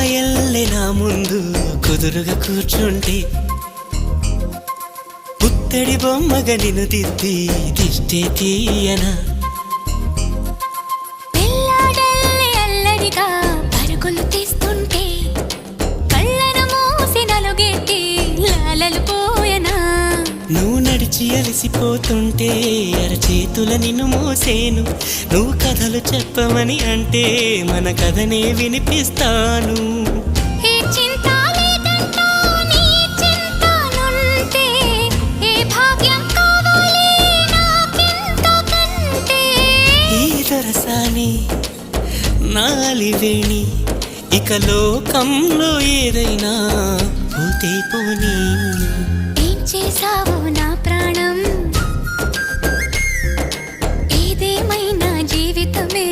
రాయల్లే నా ముందు కుదురుగా కూర్చుంటే పుత్తడి బొమ్మగా నిన్ను దిద్ది దిష్టే తీయనా పిల్లాడల్లే అల్లరిగా పరుగులు తీస్తుంటే కళ్ళను మూసి నలుగెట్టి లాలలు పోయనా నువ్వు నడిచి అలసిపోతుంటే అరచేతుల నిన్ను మోసేను నువ్వు కథలు చెప్పమని అంటే మన కథనే వినిపిస్తాను ఏ చింత లేదంటూ నీ చింతనుంటే ఏ భాగ్యం కావాలి నాకింతకంటే ఈ దొరసాని నాలివేణి ఇక లోకంలో ఏదైనా పోతే పోనీ ఏం చేసావు నా ప్రాణం ఏదేమైనా జీవితమే